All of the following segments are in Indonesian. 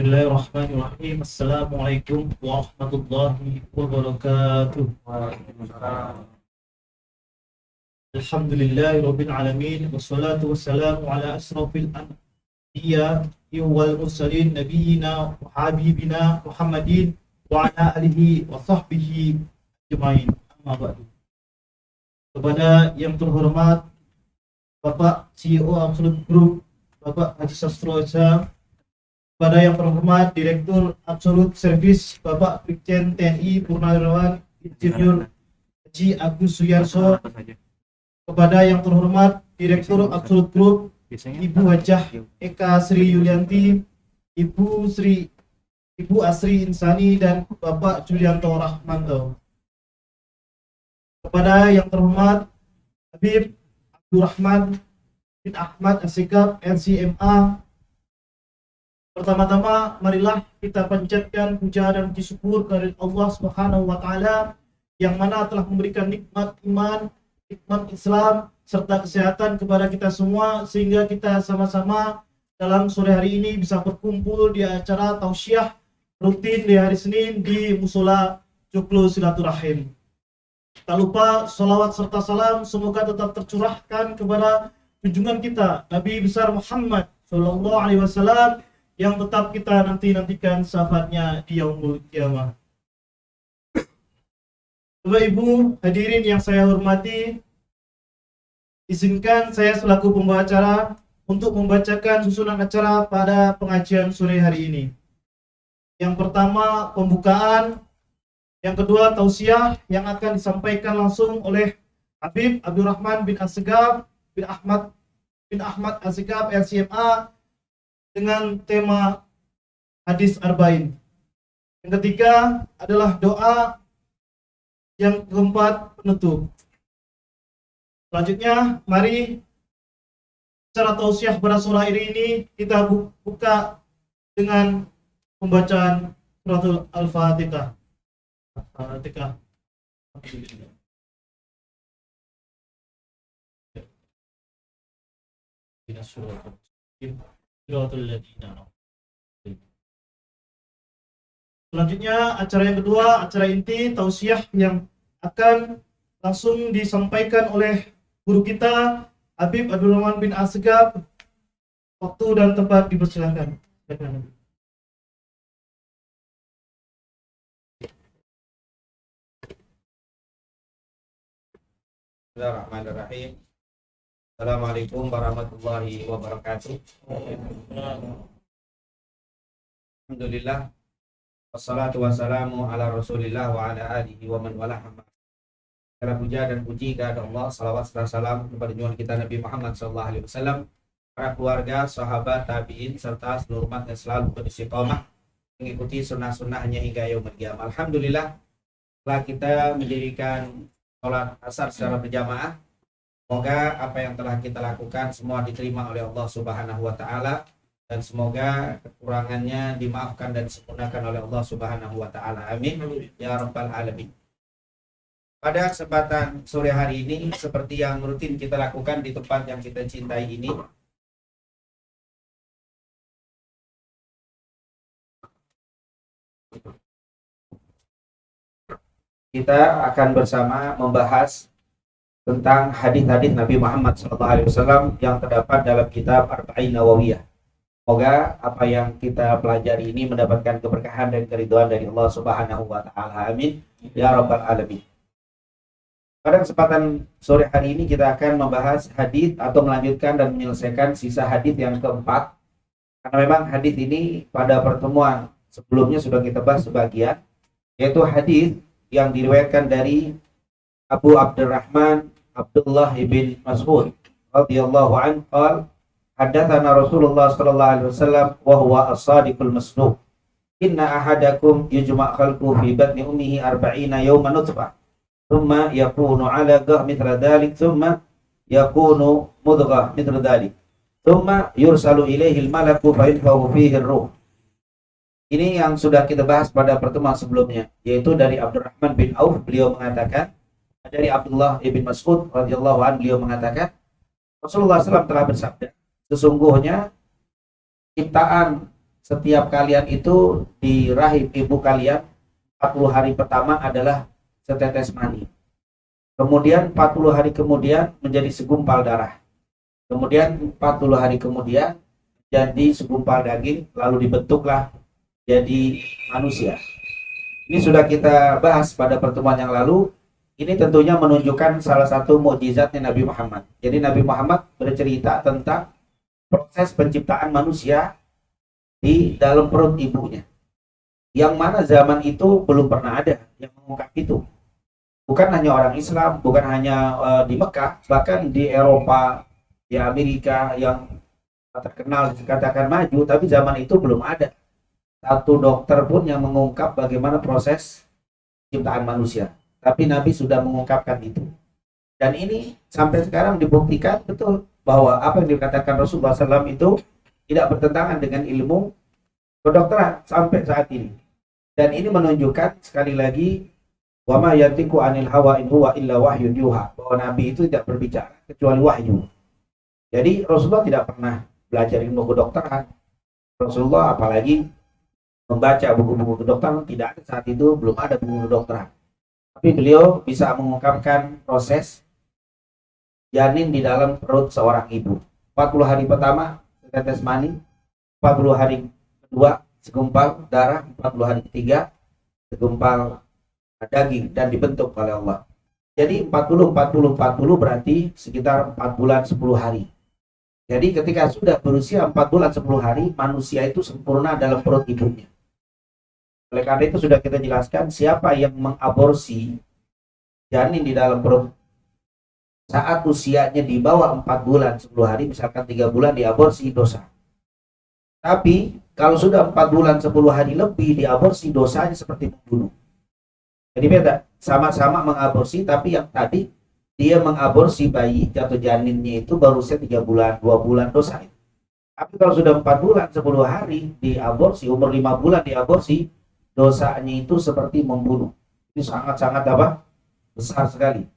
Bismillahirrahmanirrahim. Assalamualaikum warahmatullahi wabarakatuh. Alhamdulillahirabbil alamin wassalatu wassalamu ala asrofil anbiya wal mursalin nabiyyina wa habibina Muhammadin wa ala alihi wa sahbihi ajmain. Amma ba'du. Kepada yang terhormat Bapak CEO Absolute Group, Bapak Haji Sastro Esa, kepada yang terhormat Direktur Absolute Service Bapak Brigjen TNI Purnawirawan Insinyur Haji Agus Suyarso, kepada yang terhormat Direktur Absolute Group Ibu Hajah Eka Sri Yulianti, Ibu Asri Insani, dan Bapak Julianto Rahmanto. Kepada yang terhormat Habib Abdurrahman bin Ahmad Asikab LCMA, pertama-tama marilah kita panjatkan puja dan puji syukur kepada Allah Subhanahu wa taala yang mana telah memberikan nikmat iman, nikmat Islam serta kesehatan kepada kita semua, sehingga kita sama-sama dalam sore hari ini bisa berkumpul di acara tausiah rutin di hari Senin di Musola Joglo Silaturahim. Tak lupa salawat serta salam semoga tetap tercurahkan kepada junjungan kita Nabi besar Muhammad Sallallahu Alaihi Wasallam yang tetap kita nantikan syafaatnya di yaumul qiyamah. Bapak Ibu hadirin yang saya hormati, izinkan saya selaku pembawa acara untuk membacakan susunan acara pada pengajian sore hari ini. Yang pertama pembukaan, yang kedua tausiah yang akan disampaikan langsung oleh Habib Abdurrahman bin Asegaf bin Ahmad Asegaf LCMA dengan tema hadis arba'in. Yang ketiga adalah doa, yang keempat penutup. Selanjutnya mari acara tausiah pada sore hari ini kita buka dengan pembacaan suratul Al-Fatihah. Al-Fatihah. Selanjutnya acara yang kedua, acara inti tausiah yang akan langsung disampaikan oleh guru kita Habib Abdurrahman bin Asegaf. Waktu dan tempat dipersilakan. Bismillahirrahmanirrahim. Assalamualaikum warahmatullahi wabarakatuh. Alhamdulillah. Wassalatu wassalamu ala rasulillah wa ala alihi wa man walah. Segala puja dan puji kepada Allah, salawat serta salam kepada junjungan kita Nabi Muhammad SAW, para keluarga, sahabat, tabi'in, serta seluruh umat yang selalu beristiqomah mengikuti sunnah-sunnahnya hingga yaumul qiyamah. Alhamdulillah, setelah kita mendirikan sholat asar secara berjamaah, semoga apa yang telah kita lakukan semua diterima oleh Allah Subhanahu wa taala, dan semoga kekurangannya dimaafkan dan disempurnakan oleh Allah Subhanahu wa taala. Amin ya rabbal alamin. Pada kesempatan sore hari ini, seperti yang rutin kita lakukan di tempat yang kita cintai ini, kita akan bersama membahas tentang hadis-hadis Nabi Muhammad SAW yang terdapat dalam kitab Arba'in Nawawiyah. Semoga apa yang kita pelajari ini mendapatkan keberkahan dan keridhaan dari Allah Subhanahu wa taala. Amin ya rabbal alamin. Pada kesempatan sore hari ini kita akan membahas hadis atau melanjutkan dan menyelesaikan sisa hadis yang keempat. Karena memang hadis ini pada pertemuan sebelumnya sudah kita bahas sebagian, yaitu hadis yang diriwayatkan dari Abu Abdurrahman Abdullah bin Mas'ud radhiyallahu anhu qala haddatsana Rasulullah sallallahu alaihi wasallam wa huwa as-sadiqul masduq inna ahadakum yujma' khalquhu fi batni ummihi 40 yawman nutfah thumma yakunu 'alaqah mithla dhalik thumma yakunu mudghah mithla dhalik thumma yursalu ilaihi al-malaku fa yanfukhu fihi ar-ruh. Ini yang sudah kita bahas pada pertemuan sebelumnya, yaitu dari Abdurrahman bin Auf, beliau mengatakan, dari Abdullah ibn Mas'ud radhiyallahu anhu, beliau mengatakan Rasulullah SAW telah bersabda, sesungguhnya ciptaan setiap kalian itu di rahim ibu kalian 40 hari pertama adalah setetes mani. Kemudian 40 hari kemudian menjadi segumpal darah. Kemudian 40 hari kemudian jadi segumpal daging, lalu dibentuklah jadi manusia. Ini sudah kita bahas pada pertemuan yang lalu. Ini tentunya menunjukkan salah satu mukjizatnya Nabi Muhammad. Jadi Nabi Muhammad bercerita tentang proses penciptaan manusia di dalam perut ibunya. Yang mana zaman itu belum pernah ada yang mengungkap itu. Bukan hanya orang Islam, bukan hanya di Mekah, bahkan di Eropa, di Amerika yang terkenal dikatakan maju, tapi zaman itu belum ada satu dokter pun yang mengungkap bagaimana proses ciptaan manusia. Tapi Nabi sudah mengungkapkan itu. Dan ini sampai sekarang dibuktikan betul bahwa apa yang dikatakan Rasulullah SAW itu tidak bertentangan dengan ilmu kedokteran sampai saat ini. Dan ini menunjukkan sekali lagi wa ma yantiqu anil hawa in huwa illa wahyun yuha, bahwa Nabi itu tidak berbicara kecuali wahyu. Jadi Rasulullah tidak pernah belajar ilmu kedokteran. Rasulullah apalagi membaca buku-buku kedokteran tidak ada, saat itu belum ada buku kedokteran. Tapi beliau bisa mengungkapkan proses janin di dalam perut seorang ibu. 40 hari pertama tetes mani, 40 hari kedua segumpal darah, 40 hari ketiga segumpal daging dan dibentuk oleh Allah. Jadi 40 berarti sekitar 4 bulan 10 hari. Jadi ketika sudah berusia 4 bulan 10 hari, manusia itu sempurna dalam perut ibunya. Oleh karena itu sudah kita jelaskan, siapa yang mengaborsi janin di dalam perut saat usianya di bawah 4 bulan 10 hari, misalkan 3 bulan diaborsi, dosa. Tapi kalau sudah 4 bulan 10 hari lebih diaborsi, dosanya seperti membunuh. Jadi beda, sama-sama mengaborsi, tapi yang tadi dia mengaborsi bayi atau janinnya itu baru usia 3 bulan, 2 bulan, dosa. Tapi kalau sudah 4 bulan 10 hari diaborsi, umur 5 bulan diaborsi, dosanya itu seperti membunuh. Ini sangat-sangat apa? Besar sekali.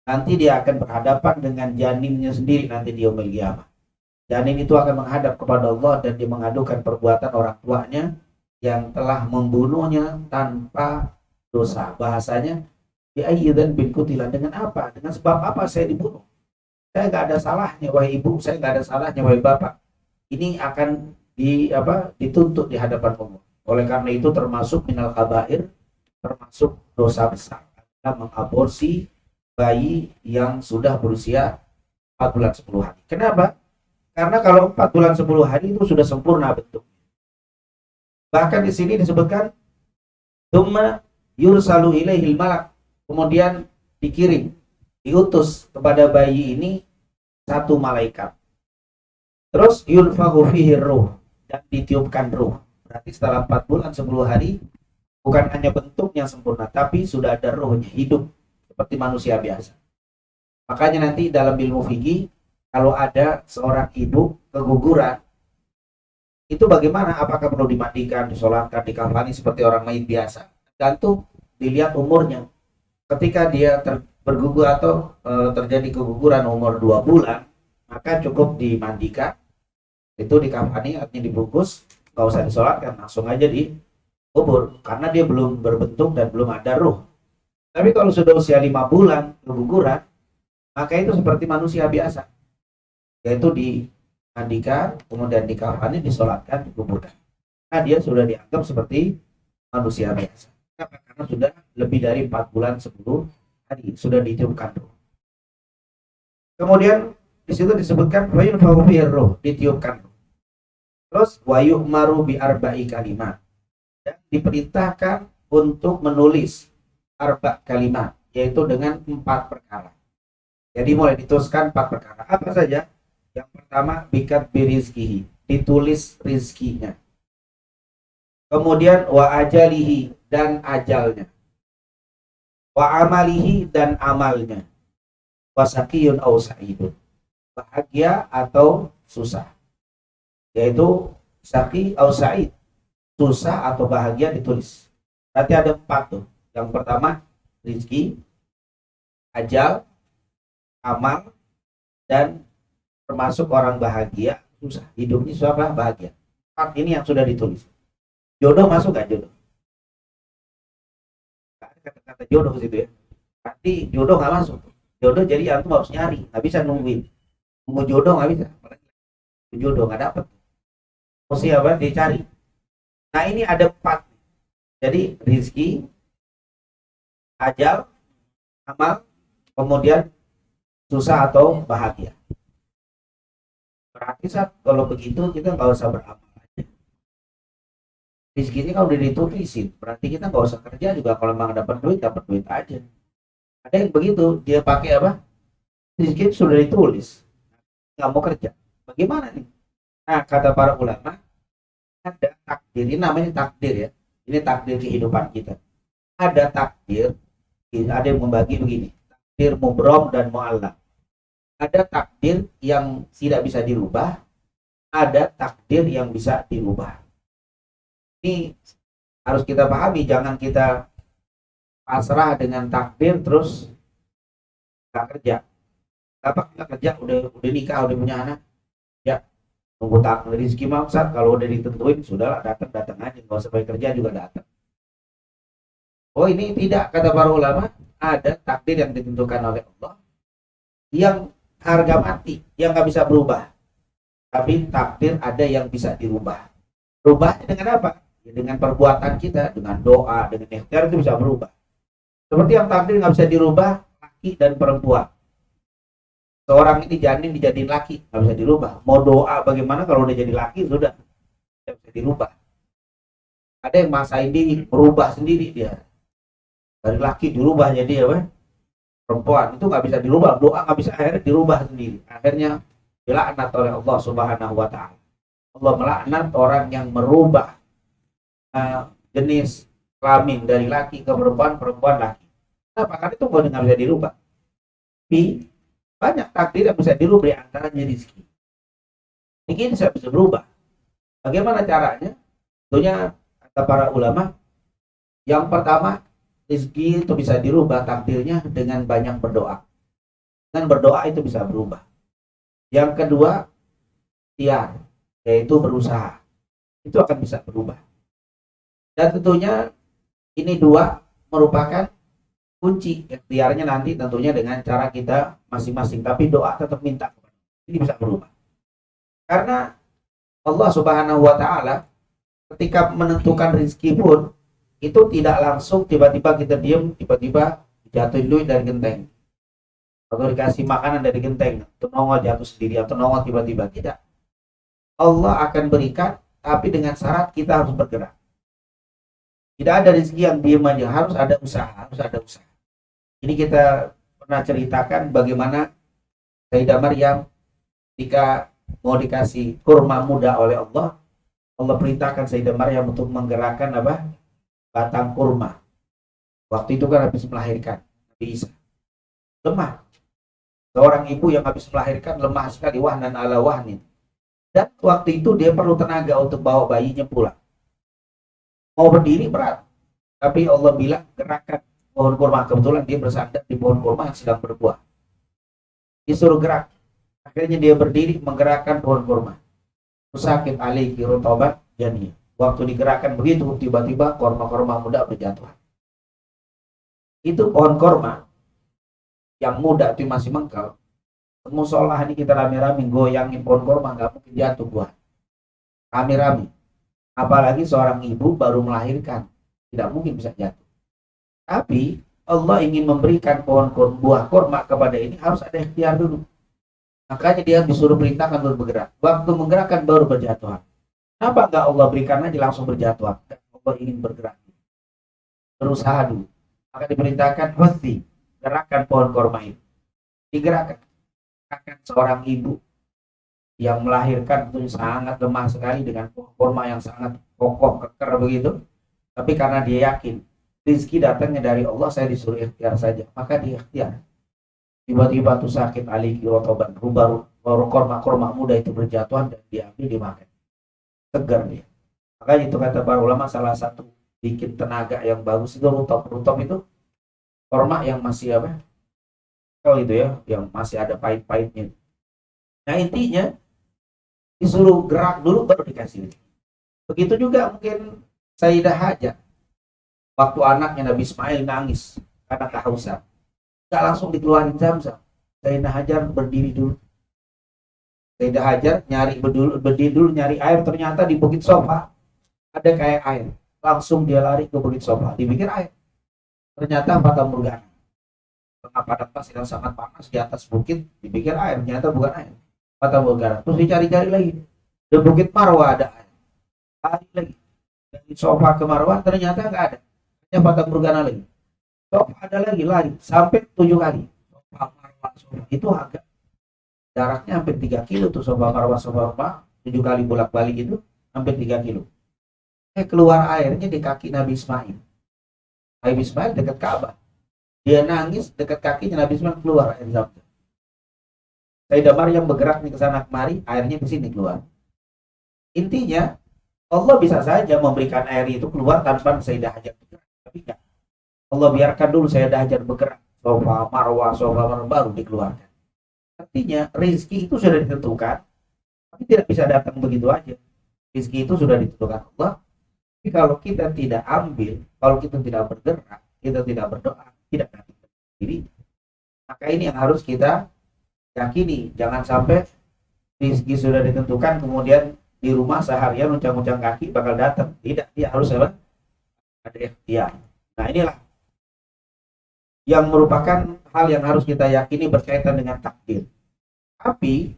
Nanti dia akan berhadapan dengan janinnya sendiri nanti di yaumil qiyamah. Janin itu akan menghadap kepada Allah dan dia mengadukan perbuatan orang tuanya yang telah membunuhnya tanpa dosa. Bahasanya ya ayyudan bin kutilan, dengan apa? Dengan sebab apa saya dibunuh? Saya nggak ada salahnya wahai ibu, saya nggak ada salahnya wahai bapak. Ini akan dituntut di hadapan Allah. Oleh karena itu termasuk minal kabair, termasuk dosa besar, karena mengaborsi bayi yang sudah berusia 4 bulan 10 hari. Kenapa? Karena kalau 4 bulan 10 hari itu sudah sempurna bentuk. Bahkan di sini disebutkan tsumma yursalu ilaihil malak, kemudian dikirim, diutus kepada bayi ini satu malaikat. Terus yunfakhu fihi ruh, dan ditiupkan ruh. Berarti setelah 4 bulan 10 hari bukan hanya bentuknya sempurna, tapi sudah ada ruhnya, hidup seperti manusia biasa. Makanya nanti dalam ilmu fikih kalau ada seorang ibu keguguran, itu bagaimana? Apakah perlu dimandikan, disolatkan, dikafani seperti orang mayit biasa? Tentu dilihat umurnya. Ketika dia bergugur atau terjadi keguguran umur 2 bulan, maka cukup dimandikan, itu dikafani, artinya dibungkus, nggak usah disolatkan, langsung aja dikubur, karena dia belum berbentuk dan belum ada ruh. Tapi kalau sudah usia 5 bulan keguguran, maka itu seperti manusia biasa, yaitu dimandikan, kemudian dikafani, disolatkan, dikuburkan. Nah dia sudah dianggap seperti manusia biasa. Kenapa? Karena sudah lebih dari 4 bulan 10 hari sudah ditiupkan ruh. Kemudian di situ disebutkan wa yunfakhu fihi ruh, ditiupkan ruh. Terus wa yu'maru bi arba'i kalimat, dan diperintahkan untuk menulis arba kalimat, yaitu dengan 4 perkara. Jadi mulai dituliskan 4 perkara. Apa saja? Yang pertama, bikat birizkihi, ditulis rizkinya. Kemudian wa ajalihi, dan ajalnya. Wa amalihi, dan amalnya. Wa sakiyun aw sa'idun, bahagia atau susah. Yaitu saki aw sa'id, susah atau bahagia ditulis. Berarti ada 4 tuh. Yang pertama rizki, ajal, amal, dan termasuk orang bahagia, susah. Hidupnya susah apa? Bahagia. Saat ini yang sudah ditulis. Jodoh masuk gak jodoh? Gak ada kata-kata jodoh situ ya. Berarti jodoh nggak masuk. Jodoh jadi antum harus nyari, nggak bisa nungguin. Nunggu jodoh nggak bisa. Jodoh nggak dapet. Mesti apa? Dicari. Nah ini ada 4. Jadi rizki, ajal, amal, kemudian susah atau bahagia. Berarti saat kalau begitu kita nggak usah beramal aja. Rizki ini kalau udah ditulisin, berarti kita nggak usah kerja juga. Kalau memang dapat duit aja. Ada yang begitu, dia pakai apa? Rizki sudah ditulis, nggak mau kerja. Bagaimana nih? Nah, kata para ulama, ada takdir. Ini namanya takdir ya. Ini takdir kehidupan kita. Ada takdir, ada yang membagi begini. Takdir mubrom dan mu'allaq. Ada takdir yang tidak bisa dirubah, ada takdir yang bisa dirubah. Ini harus kita pahami, jangan kita pasrah dengan takdir terus nggak kerja. Apa nggak kerja, udah nikah, udah punya anak, ya tunggu takdir rezeki maksud. Kalau udah ditentuin sudahlah, datang aja, nggak usah kerja juga datang. Oh ini tidak, kata para ulama, ada takdir yang ditentukan oleh Allah yang harga mati, yang nggak bisa berubah. Tapi takdir ada yang bisa dirubah. Rubahnya dengan apa? Ya, dengan perbuatan kita, dengan doa, dengan ikhtiar itu bisa berubah. Seperti yang takdir nggak bisa dirubah, laki dan perempuan. Seorang ini janin dijadiin laki, nggak bisa dirubah. Mau doa bagaimana kalau udah jadi laki, sudah nggak bisa dirubah. Ada yang maksain diri, berubah sendiri dia. Dari laki dirubah jadi apa? Perempuan. Itu nggak bisa dirubah. Doa nggak bisa, akhirnya dirubah sendiri. Akhirnya dilaknat oleh Allah Subhanahu wa Ta'ala. Allah melaknat orang yang merubah jenis kelamin dari laki ke perempuan, perempuan laki. Kenapa? Karena itu nggak bisa dirubah. Tapi banyak takdir yang bisa dirubah, di antaranya rezeki. Ini bisa berubah. Bagaimana caranya? Tentunya kata para ulama, yang pertama, rezeki itu bisa dirubah takdirnya dengan banyak berdoa. Dengan berdoa itu bisa berubah. Yang kedua, ikhtiar, yaitu berusaha. Itu akan bisa berubah. Dan tentunya ini dua merupakan kunci. Ikhtiarnya nanti tentunya dengan cara kita masing-masing, tapi doa tetap minta. Ini bisa berubah. Karena Allah Subhanahu wa Ta'ala ketika menentukan rezeki pun itu tidak langsung tiba-tiba kita diam, tiba-tiba jatuhin duit dari genteng, atau dikasih makanan dari genteng, atau nongol jatuh sendiri, atau nongol tiba-tiba. Tidak. Allah akan berikan, tapi dengan syarat kita harus bergerak. Tidak ada rezeki yang diam aja, harus ada usaha, harus ada usaha. Ini kita pernah ceritakan bagaimana Sayyidah Maryam ketika mau dikasih kurma muda oleh Allah, Allah perintahkan Sayyidah Maryam untuk menggerakkan apa? Batang kurma. Waktu itu kan habis melahirkan Nabi Isa. Lemah. Seorang ibu yang habis melahirkan lemah sekali, wahnan ala wahnin. Dan waktu itu dia perlu tenaga untuk bawa bayinya pulang. Mau berdiri berat. Tapi Allah bilang gerakkan pohon kurma. Kebetulan dia bersandar di pohon kurma yang sedang berbuah. Disuruh gerak. Akhirnya dia berdiri menggerakkan pohon kurma. Sakit alaihi rotobat jani. Waktu digerakkan begitu, tiba-tiba korma-korma muda berjatuhan. Itu pohon korma yang muda itu masih mengkal. Musola ini kita rame-rame goyangin pohon korma, nggak mungkin jatuh buah. Rame-rame. Apalagi seorang ibu baru melahirkan, tidak mungkin bisa jatuh. Tapi Allah ingin memberikan pohon buah korma kepada ini, harus ada ikhtiar dulu. Makanya dia disuruh perintahkan untuk bergerak. Waktu menggerakkan baru berjatuhan. Kenapa enggak Allah berikan aja langsung berjatuhan? Allah ingin bergerak. Berusaha dulu. Maka diperintahkan hoti, gerakkan pohon korma ini. Digerakkan. Akan seorang ibu yang melahirkan itu sangat lemah sekali dengan pohon korma yang sangat kokoh, keker begitu. Tapi karena dia yakin rezeki datangnya dari Allah, saya disuruh ikhtiar saja. Maka dia ikhtiar. Tiba-tiba tuh sakit aliki rotoban, baru korma muda itu berjatuhan dan diambil dimakan. Segar dia. Makanya itu kata para ulama, salah satu bikin tenaga yang bagus itu rutop itu korma yang masih apa? Kalau itu ya, yang masih ada pahit-pahitnya. Nah intinya disuruh gerak dulu baru dikasih. Begitu juga mungkin Sayyidah Hajar. Waktu anaknya Nabi Ismail nangis karena kehausan, nggak langsung dikeluarin Zam-Zam. Sayyidah Hajar berdiri dulu. Sayyidah Hajar berdiri dulu nyari air, ternyata di Bukit Sofa ada kayak air. Langsung dia lari ke Bukit Sofa, dipikir air. Ternyata fata morgana. Tengah padang pasir yang sangat panas di atas bukit, dipikir air, ternyata bukan air. Fata morgana. Terus dicari-cari lagi. Di Bukit Marwah ada air. Lari lagi. Dari Sofa ke Marwah ternyata nggak ada. Hanya fata morgana lagi. Sofa ada lagi, lari sampai 7 kali. Sofa Marwah Sofa itu agak jaraknya hampir 3 kilo tuh, Sofa Marwah Sofa Marwah 7 kali bolak-balik itu hampir 3 kilo. Keluar airnya di kaki Nabi Ismail. Nabi Ismail dekat Ka'bah. Dia nangis dekat kakinya Nabi Ismail, keluar air Zam-Zam. Sayyidah Maryam bergerak nih ke sana kemari, airnya di sini keluar. Intinya Allah bisa saja memberikan air itu keluar tanpa Sayyidah Hajar bergerak, tapi enggak. Allah biarkan dulu Sayyidah Hajar bergerak. Sofa Marwah baru dikeluarkan. Artinya rezeki itu sudah ditentukan, tapi tidak bisa datang begitu aja. Rezeki itu sudah ditentukan Allah. Tapi kalau kita tidak ambil, kalau kita tidak bergerak, kita tidak berdoa, tidak datang sendiri. Maka ini yang harus kita yakini. Jangan sampai rezeki sudah ditentukan, kemudian di rumah seharian uncang-uncang kaki bakal datang. Tidak, dia harus apa? Ada ikhtiar. Nah inilah yang merupakan hal yang harus kita yakini berkaitan dengan takdir. Tapi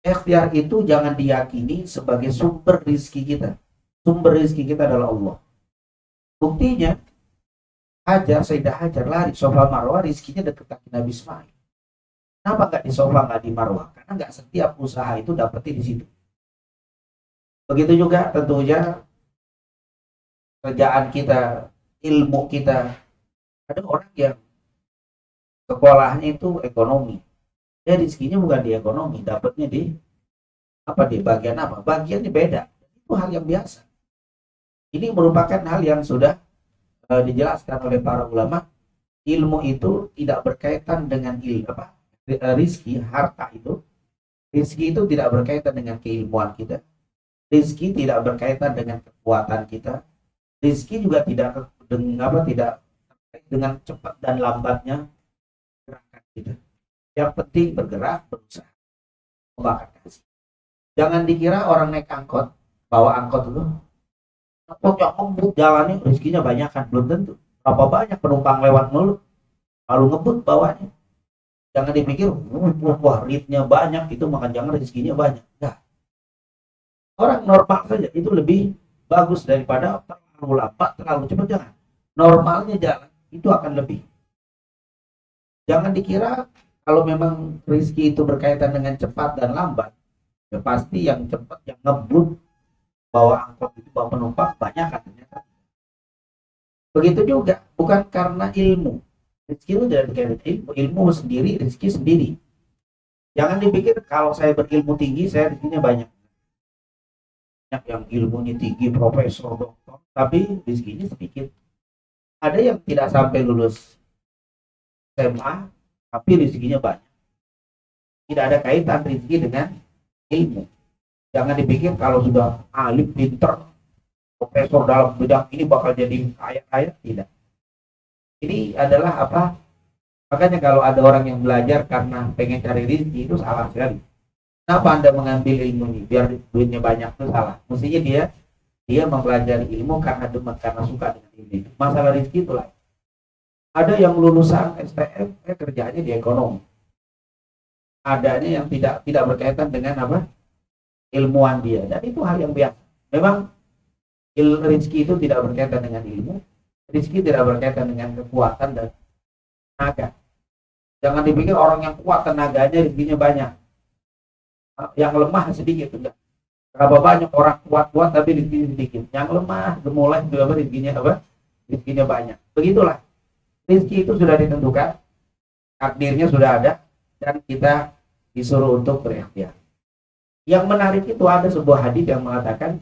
ikhtiar itu jangan diyakini sebagai sumber rezeki kita. Sumber rezeki kita adalah Allah. Buktinya Sayyidah Hajar lari Sofa Marwah, rezekinya dekat kaki Nabi Ismail. Kenapa nggak di Sofa, nggak di Marwah? Karena nggak setiap usaha itu dapetnya di situ. Begitu juga tentunya kerjaan kita, ilmu kita. Ada orang yang sekolahnya itu ekonomi. Dia rezekinya bukan di ekonomi, dapatnya di bagian apa? Bagiannya beda. Itu hal yang biasa. Ini merupakan hal yang sudah dijelaskan oleh para ulama. Ilmu itu tidak berkaitan dengan rizki, harta itu. Rizki itu tidak berkaitan dengan keilmuan kita. Rizki tidak berkaitan dengan kekuatan kita. Rizki juga tidak dengan cepat dan lambatnya gerakan kita. Yang penting bergerak, berusaha. Allah akan kasih. Jangan dikira orang naik angkot, bawa angkot itu, angkot yang ngebut jalannya rezekinya banyak kan, belum tentu. Berapa banyak penumpang lewat mulu, lalu ngebut bawanya. Jangan dipikir, wah ritnya banyak, itu maka jangan rezekinya banyak. Nah, orang normal saja itu lebih bagus daripada terlalu lambat, terlalu cepat. Jangan. Normalnya jalan itu akan lebih. Jangan dikira kalau memang rezeki itu berkaitan dengan cepat dan lambat, ya pasti yang cepat, yang ngebut bawa angkot itu, bawa penumpang banyak kan ternyata. Begitu juga, bukan karena ilmu. Rezeki itu dari ilmu sendiri, rezeki sendiri. Jangan dipikir kalau saya berilmu tinggi, saya rezekinya banyak. Banyak yang ilmunya tinggi, profesor, doktor, tapi rezekinya sedikit. Ada yang tidak sampai lulus SMA, tapi rezekinya banyak. Tidak ada kaitan rezeki dengan ilmu. Jangan dipikir kalau sudah alim, pinter, profesor dalam bidang ini bakal jadi kaya-kaya. Tidak. Ini adalah apa? Makanya kalau ada orang yang belajar karena pengen cari rezeki, itu salah sekali. Kenapa Anda mengambil ilmu ini? Biar duitnya banyak, itu salah. Mestinya dia mempelajari ilmu karena demen, karena suka dengan ilmu itu. Masalah rezeki itu lain. Ada yang lulusan STM, kerjanya di ekonomi. Adanya yang tidak berkaitan dengan ilmuwan dia, dan itu hal yang biasa. Memang rezeki itu tidak berkaitan dengan ilmu, rezeki tidak berkaitan dengan kekuatan dan tenaga. Jangan dipikir orang yang kuat tenaganya rezekinya banyak, yang lemah sedikit. Enggak. Berapa banyak orang kuat tapi rezekinya sedikit, yang lemah gemulai juga rezekinya banyak. Begitulah, rezeki itu sudah ditentukan, takdirnya sudah ada, dan kita disuruh untuk berikhtiar. Yang menarik itu ada sebuah hadis yang mengatakan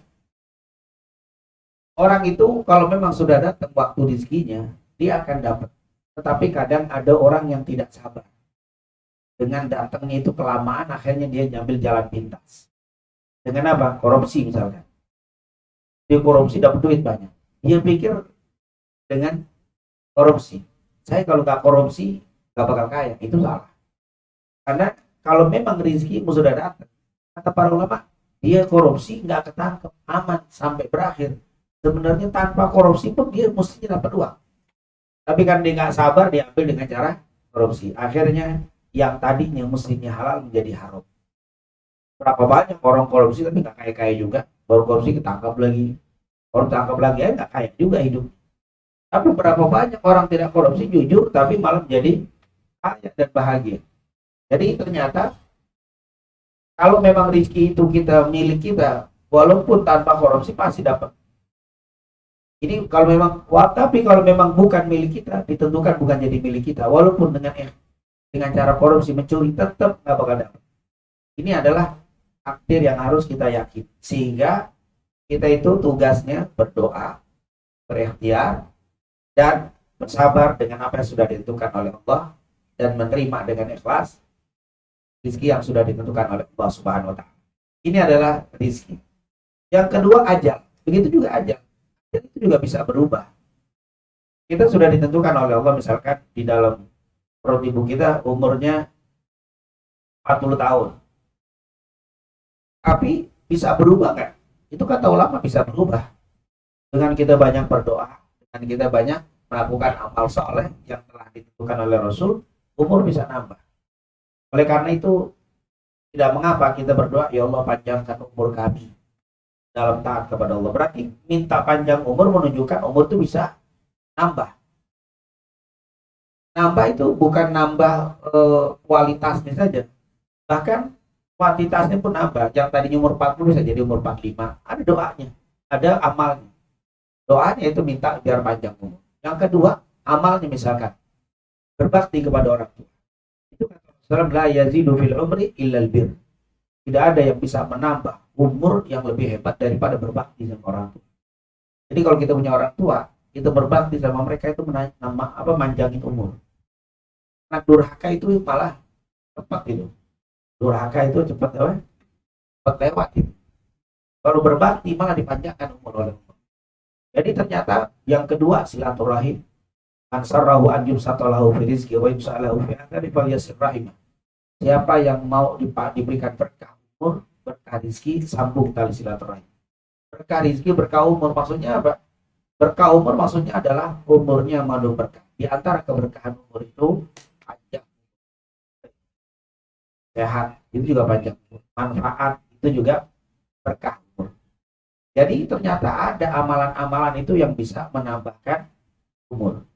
orang itu kalau memang sudah datang waktu rezekinya, dia akan dapat. Tetapi kadang ada orang yang tidak sabar. Dengan datangnya itu kelamaan, akhirnya dia ngambil jalan pintas. Dengan apa? Korupsi misalkan. Dia korupsi dapat duit banyak. Dia pikir dengan korupsi, saya kalau nggak korupsi nggak bakal kaya. Itu salah. Karena kalau memang rezekimu sudah datang, kata para ulama, dia korupsi nggak ketangkep, aman sampai berakhir. Sebenarnya tanpa korupsi pun dia mestinya dapat uang. Tapi kan dia nggak sabar, dia ambil dengan cara korupsi. Akhirnya yang tadinya mestinya halal menjadi haram. Berapa banyak orang korupsi tapi nggak kaya-kaya juga. Baru korupsi ketangkap lagi. Baru tangkap lagi ya nggak kaya juga hidup. Tapi berapa banyak orang tidak korupsi jujur tapi malah menjadi kaya dan bahagia. Jadi ternyata kalau memang rezeki itu kita milik kita, walaupun tanpa korupsi pasti dapat. Ini kalau memang, tapi kalau memang bukan milik kita, ditentukan bukan jadi milik kita, walaupun dengan cara korupsi mencuri tetap nggak bakal dapat. Ini adalah takdir yang harus kita yakin. Sehingga kita itu tugasnya berdoa, berikhtiar, dan bersabar dengan apa yang sudah ditentukan oleh Allah dan menerima dengan ikhlas rezeki yang sudah ditentukan oleh Allah Subhanahu wa taala. Ini adalah rezeki. Yang kedua ajal. Begitu juga ajal. Ajal itu juga bisa berubah. Kita sudah ditentukan oleh Allah misalkan di dalam perut ibu kita umurnya 40 tahun. Tapi bisa berubah nggak? Itu kata ulama bisa berubah. Dengan kita banyak berdoa, dengan kita banyak melakukan amal soleh yang telah ditentukan oleh Rasul, umur bisa nambah. Oleh karena itu, tidak mengapa kita berdoa, ya Allah panjangkan umur kami dalam taat kepada Allah. Berarti minta panjang umur menunjukkan umur itu bisa nambah. Nambah itu bukan nambah kualitasnya saja. Bahkan kuantitasnya pun nambah. Yang tadinya umur 40 bisa jadi umur 45. Ada doanya, ada amalnya. Doanya itu minta biar panjang umur. Yang kedua, amalnya misalkan berbakti kepada orang tua. Itu kata Rasulullah, la yazidu fil umri illal bir. Tidak ada yang bisa menambah umur yang lebih hebat daripada berbakti sama orang tua. Jadi kalau kita punya orang tua, kita berbakti sama mereka itu manjangin umur. Nah, durhaka itu malah cepat itu. Durhaka itu cepat lewat itu. Kalau berbakti malah dipanjangkan umur oleh Allah. Jadi ternyata yang kedua silaturahim. Ansarahu an yumsatalahu fi rizqi wa yumsalahu fi athari falyasir rahimah. Siapa yang mau diberikan berkah umur, berkah rizki, sambung tali silaturahim. Berkah rizki, berkah umur maksudnya apa? Berkah umur maksudnya adalah umurnya mengandung berkah. Di antara keberkahan umur itu panjang, sehat itu juga panjang, manfaat itu juga berkah umur. Jadi ternyata ada amalan-amalan itu yang bisa menambahkan umur.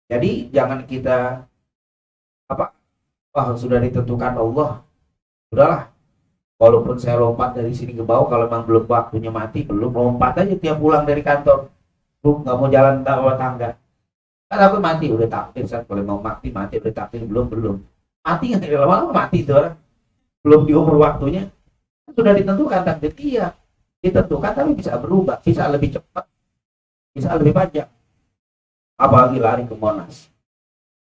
Jadi jangan kita sudah ditentukan Allah, udahlah. Walaupun saya lompat dari sini ke bawah, kalau memang belum waktunya mati, belum lompat aja tiap pulang dari kantor. Nggak mau jalan tangga. Kan aku mati udah takdir, saat kalau mau mati udah takdir, belum. Mati nggak lama-lama mati itu orang. Belum di umur waktunya. Sudah ditentukan takdir, iya. Ditentukan tapi bisa berubah, bisa lebih cepat, bisa lebih panjang. Apalagi lari ke Monas.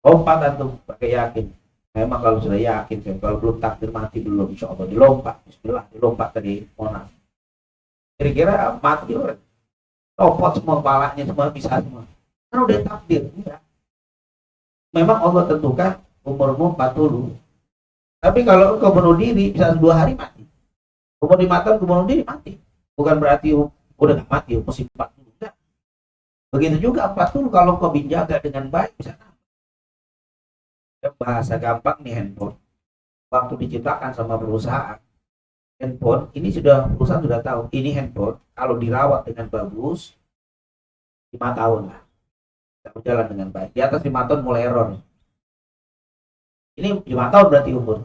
Lompat antum pakai yakin. Memang kalau sudah yakin, kalau belum takdir mati belum, insya Allah dilompat. Bismillah, dilompat dari Monas. Kira-kira mati orang. Lompat semua kepalanya, semua bisa semua. Kan udah takdir. Enggak. Memang Allah tentukan umurmu 40. Tapi kalau engkau bunuh diri, bisa 2 hari mati. Umur 5 tahun kau bunuh diri, mati. Bukan berarti udah gak mati, mesti 40. Enggak. Begitu juga 40 kalau kau menjaga dengan baik, bisa nambah. Bahasa gampang nih handphone. Waktu diciptakan sama perusahaan, handphone ini perusahaan sudah tahu ini handphone kalau dirawat dengan bagus 5 tahun lah bisa berjalan dengan baik. Di atas 5 tahun mulai error. Ini 5 tahun berarti umur.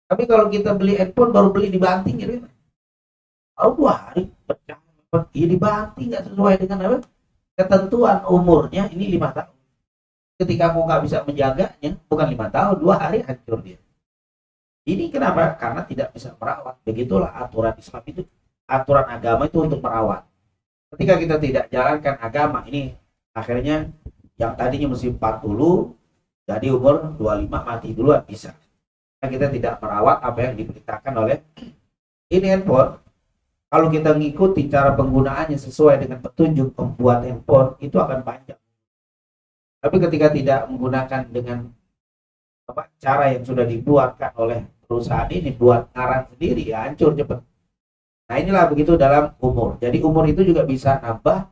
Tapi kalau kita beli handphone baru beli dibanting gitu. Oh 2 hari pecah. Iya dibanting nggak sesuai dengan apa? Ketentuan umurnya ini 5 tahun. Ketika kamu nggak bisa menjaganya, bukan 5 tahun, 2 hari hancur dia. Ini kenapa? Karena tidak bisa merawat. Begitulah aturan Islam itu, aturan agama itu untuk merawat. Ketika kita tidak jalankan agama ini, akhirnya yang tadinya mesti 40, jadi umur 25 mati duluan bisa. Karena kita tidak merawat apa yang diperintahkan oleh ini handphone. Kalau kita ngikuti cara penggunaannya sesuai dengan petunjuk pembuat handphone, itu akan panjang. Tapi ketika tidak menggunakan dengan cara yang sudah dibuatkan oleh perusahaan ini, buat ngarang sendiri, ya hancur cepat. Nah inilah begitu dalam umur. Jadi umur itu juga bisa nambah,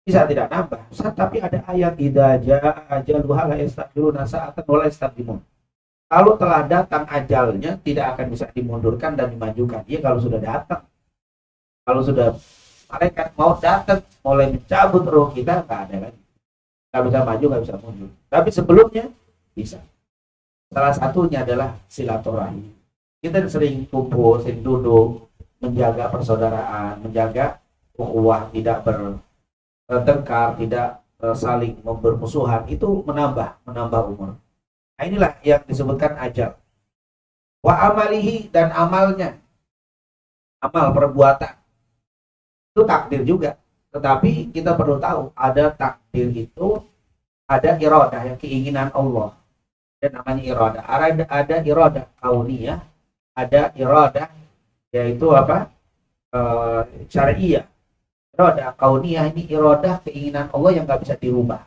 bisa tidak nambah. Tapi ada ayat idza jaa ajaluha la yastakhiruna sa'atan wa la yastaqdimun. Kalau telah datang ajalnya, tidak akan bisa dimundurkan dan dimajukan. Dia kalau sudah datang, kalau sudah malaikat mau datang, mulai mencabut roh kita, nggak ada lagi. Nggak bisa maju, nggak bisa mundur. Tapi sebelumnya bisa. Salah satunya adalah silaturahmi. Kita sering kumpul, sering duduk, menjaga persaudaraan, menjaga ukhuwah, tidak bertengkar, tidak saling bermusuhan, itu menambah umur. Nah inilah yang disebutkan ajal. Wa amalihi, dan amalnya, amal perbuatan itu takdir juga. Tetapi kita perlu tahu, ada takdir itu, ada iradah, yang keinginan Allah. Dan namanya iradah. Ada iradah kauniyah, ada iradah yaitu apa? Syariah. Iradah kauniyah ini iradah keinginan Allah yang nggak bisa dirubah.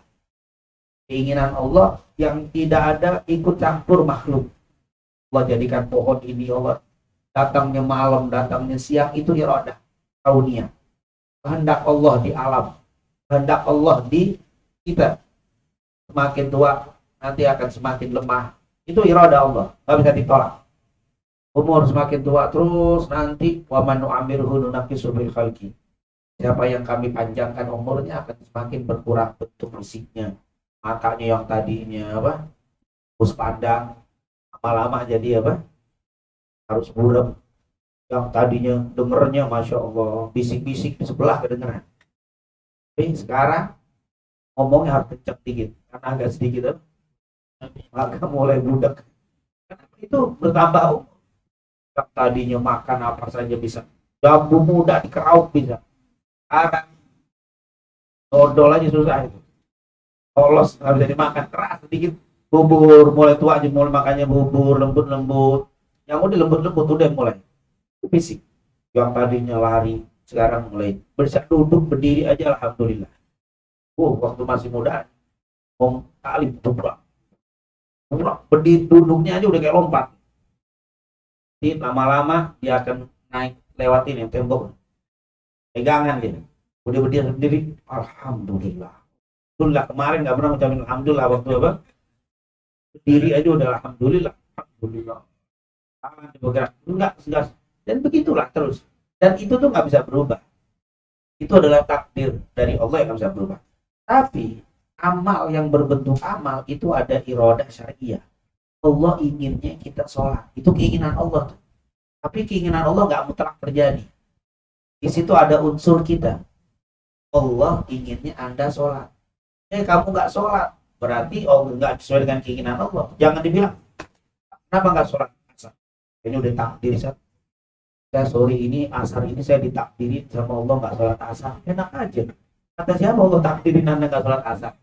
Keinginan Allah yang tidak ada ikut campur makhluk. Allah jadikan pohon ini, Allah datangnya malam, datangnya siang, itu iradah kauniyah. Kehendak Allah di alam, kehendak Allah di kita. Semakin tua nanti akan semakin lemah. Itu iradah Allah, nggak bisa ditolak. Umur semakin tua terus nanti wa man nu'amirhu nunaqqisu fil khalqi. Siapa yang kami panjangkan umurnya akan semakin berkurang bentuk fisiknya. Matanya yang tadinya harus pandang, lama-lama jadi harus buram. Yang tadinya dengernya masya Allah, bisik-bisik di sebelah kedengeran. Tapi sekarang ngomongnya harus kencang dikit, karena agak sedikit maka mulai budak. Kenapa itu bertambah umur? Yang tadinya makan apa saja bisa, jambu muda dikeraup bisa. Sekarang dodol aja susah itu. Polos nggak bisa dimakan, keras sedikit. Bubur mulai tua aja mulai makannya bubur lembut-lembut. Yang udah lembut-lembut udah mulai fisik. Yang tadinya lari sekarang mulai bisa duduk berdiri aja, alhamdulillah. Waktu masih muda kali tubrang berdiri, duduknya aja udah kayak lompat. Jadi lama-lama dia akan naik lewatin yang tembok, pegangan dia udah berdiri sendiri, alhamdulillah. Alhamdulillah, kemarin nggak pernah ngucapin alhamdulillah waktu berdiri aja udah alhamdulillah, alhamdulillah. Tangan bergerak enggak. Dan begitulah terus. Dan itu tuh nggak bisa berubah. Itu adalah takdir dari Allah yang nggak bisa berubah. Tapi amal yang berbentuk amal itu ada iradah syariah. Allah inginnya kita sholat. Itu keinginan Allah tuh. Tapi keinginan Allah nggak mutlak terjadi. Di situ ada unsur kita. Allah inginnya Anda sholat. Kamu nggak sholat, berarti Allah nggak sesuai dengan keinginan Allah. Jangan dibilang, kenapa nggak sholat asar? Ini udah takdir. Saya sorry, ini asar ini saya ditakdirin sama Allah nggak sholat asar. Enak aja. Kata siapa Allah takdirin Anda nggak sholat asar?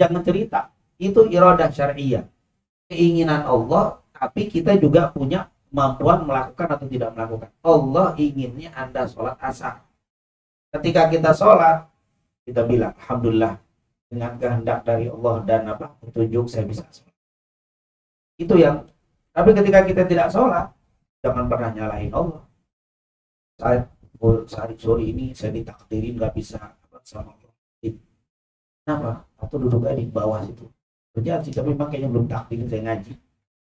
Jangan cerita. Itu iradah syariah. Keinginan Allah, tapi kita juga punya kemampuan melakukan atau tidak melakukan. Allah inginnya Anda sholat asar. Ketika kita sholat, kita bilang, alhamdulillah, dengan kehendak dari Allah dan petunjuk saya bisa sholat. Itu yang. Tapi ketika kita tidak sholat, jangan pernah nyalahin Allah. Saat sore ini saya ditakdirin nggak bisa sama Allah. Kenapa? Atau duduk aja di bawah situ. Kerjaan sih, tapi memang kayaknya belum takdir saya ngaji.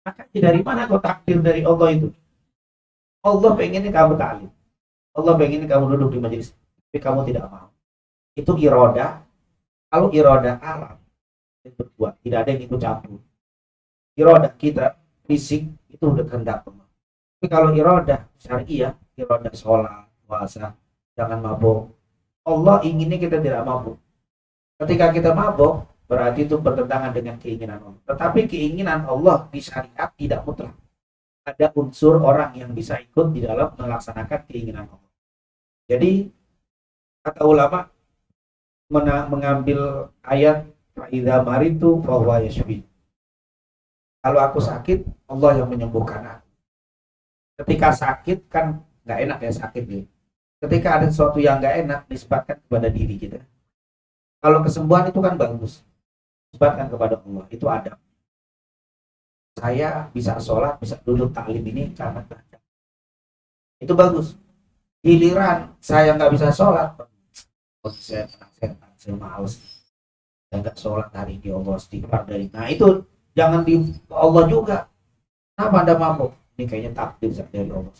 Makanya dari mana kok takdir dari Allah itu? Allah pengennya kamu ta'lim. Allah pengennya kamu duduk di majelis. Tapi kamu tidak mau. Itu iradah. Kalau iradah alam, berbuat, tidak ada yang ikut campur. Iradah kita, fisik, itu udah kehendak Allah. Tapi kalau iradah syariah, iradah sholat, puasa, jangan mabuk. Allah inginnya kita tidak mabuk. Ketika kita mabuk, berarti itu bertentangan dengan keinginan Allah. Tetapi keinginan Allah di syariat tidak mutlak. Ada unsur orang yang bisa ikut di dalam melaksanakan keinginan Allah. Jadi, kata ulama, mengambil ayat fa'idha maritu fahuwa yashfi. Kalau aku sakit, Allah yang menyembuhkan aku. Ketika sakit kan nggak enak ya, sakit gitu. Ketika ada sesuatu yang nggak enak disebabkan kepada diri kita. Kalau kesembuhan itu kan bagus, disebabkan kepada Allah, itu ada. Saya bisa sholat, bisa duduk taklim ini karena kehendak. Itu bagus. Giliran saya nggak bisa sholat, saya tenang, saya males, saya nggak sholat hari ini, Allah istighfar dari. Nah itu jangan di Allah juga. Kenapa Anda mabuk? Ini kayaknya takdir dari Allah.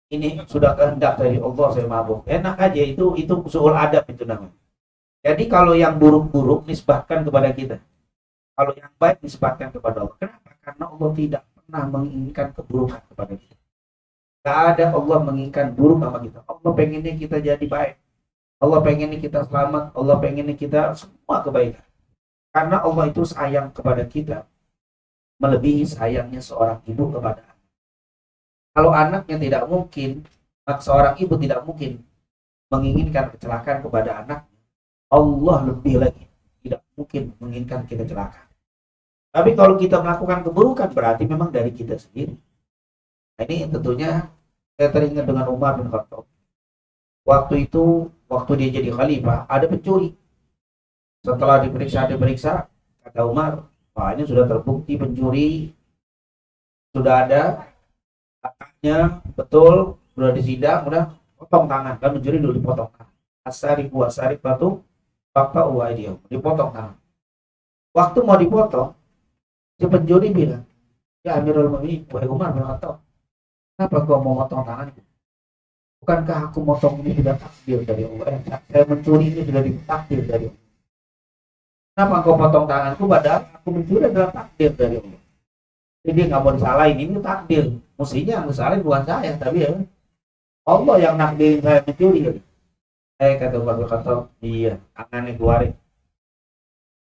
Ini sudah kehendak dari Allah saya mabuk. Enak aja, itu usul adab itu namanya. Jadi kalau yang buruk-buruk nisbahkan kepada kita. Kalau yang baik nisbahkan kepada Allah. Kenapa? Karena Allah tidak pernah menginginkan keburukan kepada kita. Tidak ada Allah menginginkan buruk sama kita. Allah pengennya kita jadi baik. Allah pengennya kita selamat. Allah pengennya kita semua kebaikan. Karena Allah itu sayang kepada kita melebihi sayangnya seorang ibu kepada anak. Kalau anaknya tidak mungkin, seorang ibu tidak mungkin menginginkan kecelakaan kepada anak, Allah lebih lagi tidak mungkin menginginkan kita celaka. Tapi kalau kita melakukan keburukan berarti memang dari kita sendiri. Nah, ini tentunya saya teringat dengan Umar bin Khattab. Waktu itu, waktu dia jadi khalifah, ada pencuri. Setelah diperiksa, kata Umar, wah ini sudah terbukti pencuri, sudah ada kakaknya, betul, sudah disidang, udah potong tangan. Kan mencuri dulu dipotong tangan. Asari batu, fakta dia dipotong tangan. Waktu mau dipotong, si pencuri bilang, ya Amirul Mukminin, wahai Umar bin Khattab, kenapa kau mau potong tanganku? Bukankah aku motong ini sudah takdir dari Allah? Saya mencuri ini sudah ditakdir dari Allah. Kenapa kau potong tanganku padahal aku mencuri adalah takdir dari Allah? Jadi nggak mau disalahin, ini takdir. Mestinya yang disalahin bukan saya, tapi ya Allah yang nakdirin saya mencuri. Kata Umar bin Khattab, iya, tangannya keluarin.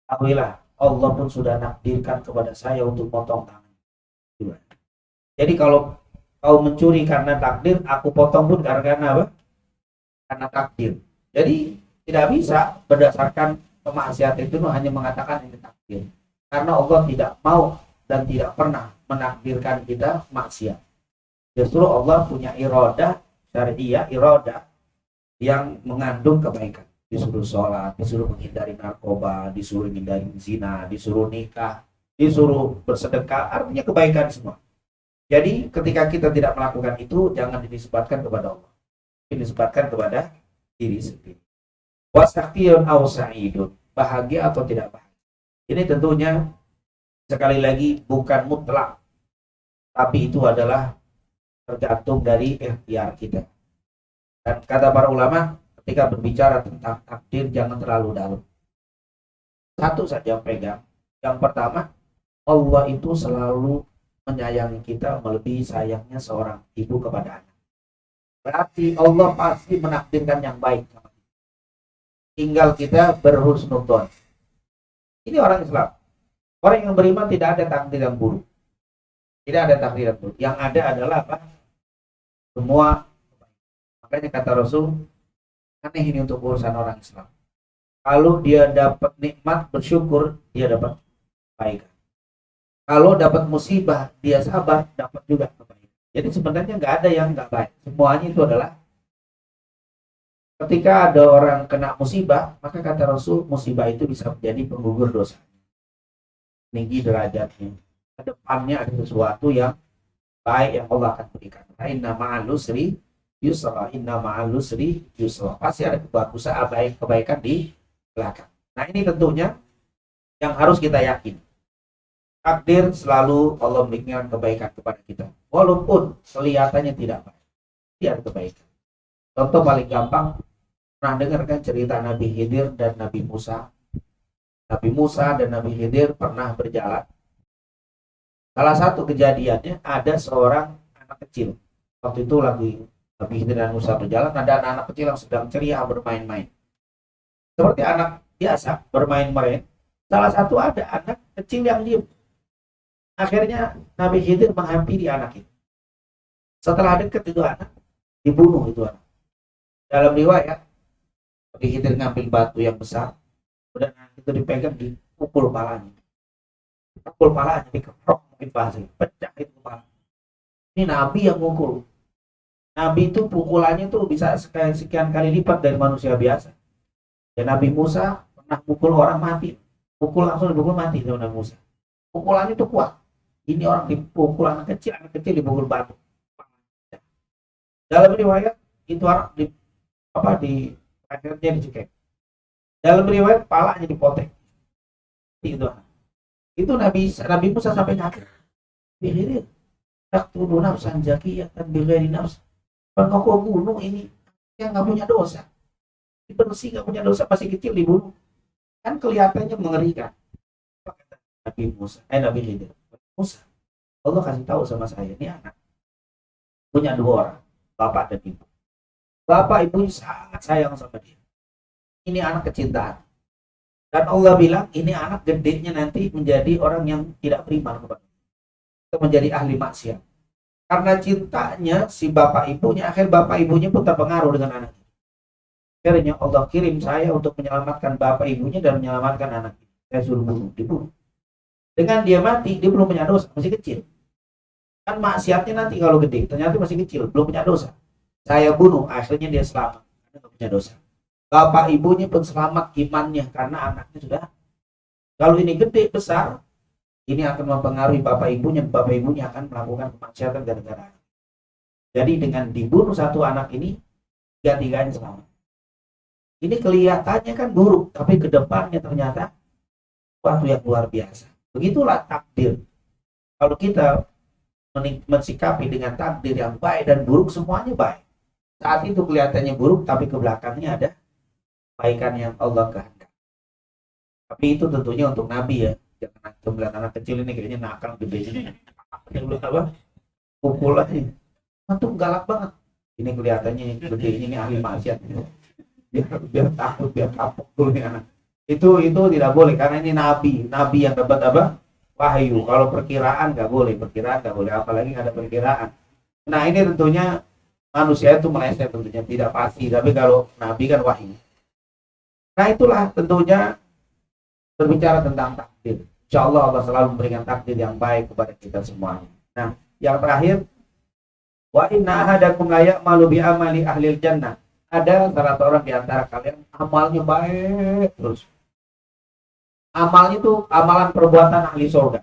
Alhamdulillah, Allah pun sudah nakdirkan kepada saya untuk potong tangan. Jadi kalau kau mencuri karena takdir, aku potong pun karena apa? Karena takdir. Jadi tidak bisa berdasarkan kemaksiatan itu hanya mengatakan ini takdir. Karena Allah tidak mau dan tidak pernah menakdirkan kita maksiat. Justru Allah punya iradah syariah, iradah yang mengandung kebaikan. Disuruh sholat, disuruh menghindari narkoba, disuruh menghindari zina, disuruh nikah, disuruh bersedekah, artinya kebaikan semua. Jadi ketika kita tidak melakukan itu, jangan dinisbatkan kepada Allah, dinisbatkan kepada diri sendiri. Wasaqiyun aw sa'idun, bahagia atau tidak bahagia. Ini tentunya sekali lagi bukan mutlak, tapi itu adalah tergantung dari ikhtiar kita. Dan kata para ulama, ketika berbicara tentang takdir jangan terlalu dalam. Satu saja pegang. Yang pertama, Allah itu selalu menyayangi kita melebihi sayangnya seorang ibu kepada anak. Berarti Allah pasti menakdirkan yang baik. Tinggal kita berhusnudzon. Ini orang Islam. Orang yang beriman tidak ada takdir yang buruk. Tidak ada takdir yang buruk. Yang ada adalah apa? Semua. Makanya kata Rasul, aneh ini untuk urusan orang Islam. Kalau dia dapat nikmat bersyukur, dia dapat kebaikan. Kalau dapat musibah, dia sabar, dapat juga kebaikan. Jadi sebenarnya nggak ada yang nggak baik. Semuanya itu adalah ketika ada orang kena musibah, maka kata Rasul, musibah itu bisa menjadi penggugur dosa. Tinggi derajatnya. Kedepannya ada sesuatu yang baik yang Allah akan berikan. Inna ma'al usri yusra, inna ma'al usri yusra. Pasti ada kebagusan, kebaikan di belakang. Nah ini tentunya yang harus kita yakini. Takdir selalu Allah memberikan kebaikan kepada kita. Walaupun kelihatannya tidak baik. Dia ada kebaikan. Contoh paling gampang, pernah dengarkan cerita Nabi Khidir dan Nabi Musa. Nabi Musa dan Nabi Khidir pernah berjalan. Salah satu kejadiannya ada seorang anak kecil. Waktu itu lagi Nabi Khidir dan Musa berjalan, ada anak-anak kecil yang sedang ceria bermain-main. Seperti anak biasa bermain-main. Salah satu ada anak kecil yang diam. Akhirnya Nabi Khidir menghampiri anak itu. Setelah dekat itu anak, dibunuh itu anak. Dalam riwayat, Nabi Khidir ngambil batu yang besar, dan anak itu dipegang, dipukul palanya. Pukul palanya, dikeprok mungkin bahasa, pecah itu kepala. Ini Nabi yang mukul. Nabi itu pukulannya tuh bisa sekian kali lipat dari manusia biasa. Dan Nabi Musa pernah pukul orang mati. Langsung dipukul mati sama Nabi Musa. Pukulannya tuh kuat. Ini orang dipukul anak kecil dipukul batu. Dalam riwayat itu orang di akhirnya dicekek. Dalam riwayat palanya dipotong. Itu Nabi Musa sampai kafir. Bihirir. Taqtulu nafsan zakiyatan bighairi nafs. Kalau kau bunuh ini yang nggak punya dosa. Bersih nggak punya dosa, masih kecil dibunuh. Kan kelihatannya mengerikan. Nabi Khidir. Musa, Allah kasih tahu sama saya, ini anak punya dua orang, bapak dan ibu. Bapak ibunya sangat sayang sama dia. Ini anak kecintaan. Dan Allah bilang, ini anak gedenya nanti menjadi orang yang tidak beriman kepada Allah. Menjadi ahli maksiat. Karena cintanya si bapak ibunya, akhir bapak ibunya pun terpengaruh dengan anaknya. Akhirnya Allah kirim saya untuk menyelamatkan bapak ibunya dan menyelamatkan anaknya. Saya suruh dibunuh. Dengan dia mati, dia belum punya dosa, masih kecil. Kan maksiatnya nanti kalau gede, ternyata masih kecil, belum punya dosa. Saya bunuh, akhirnya dia selamat, karena tidak punya dosa. Bapak ibunya pun selamat imannya, karena anaknya sudah. Kalau ini gede, besar, ini akan mempengaruhi bapak ibunya akan melakukan kemaksiatan gara-gara. Jadi dengan dibunuh satu anak ini, tiga-tiganya selamat. Ini kelihatannya kan buruk, tapi kedepannya ternyata sesuatu yang luar biasa. Begitulah takdir. Kalau kita mensikapi dengan takdir yang baik dan buruk, semuanya baik. Saat itu kelihatannya buruk, tapi ke belakangnya ada kebaikan yang Allah kehendaki. Tapi itu tentunya untuk Nabi ya. Jangan melihat anak kecil ini kayaknya nakal gede. Apa? Pukul aja. Itu galak banget. Ini kelihatannya gede ini ahli maksiat. Biar takut, biar kapok dulu nih anak. Itu tidak boleh karena ini nabi yang dapat apa? Wahyu. Kalau perkiraan nggak boleh, apalagi ada perkiraan. Nah ini tentunya manusia itu meleset, tentunya tidak pasti, tapi kalau nabi kan wahyu. Nah itulah tentunya berbicara tentang takdir. Insya Allah selalu memberikan takdir yang baik kepada kita semuanya. Nah yang terakhir, wa inna ahadakum la ya'malu bi amali ahlil jannah. Ada salah seorang di antara kalian amalnya baik terus. Amalnya itu amalan perbuatan ahli surga.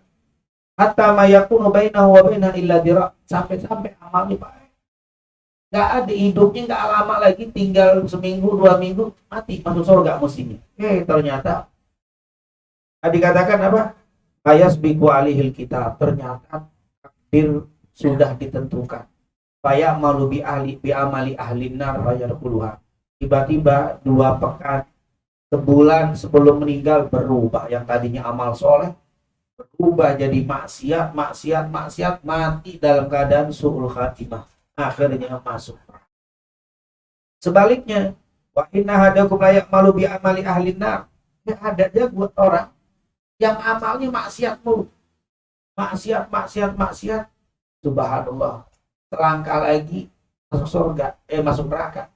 Hatta mayakunu bainahu wa bainaha illa dira. Sampai amalnya baik. Gak ada hidupnya, gak lama lagi, tinggal seminggu, 2 minggu, mati, masuk surga musimnya. Ternyata dikatakan apa? Fayasbiqu alihil kitab. Ternyata takdir sudah ditentukan. Fayamalu bi amali ahlin nar fayadkhuluha. Tiba-tiba 2 pekan, sebulan sebelum meninggal berubah. Yang tadinya amal soleh berubah jadi maksiat, mati dalam keadaan su'ul khatimah. Akhirnya masuk. Sebaliknya, wa inna hadakum la ya'malu bi amali ahlin nar. Ada aja buat orang yang amalnya maksiat mulu. Maksiat. Subhanallah. Selangkah lagi masuk surga, masuk neraka.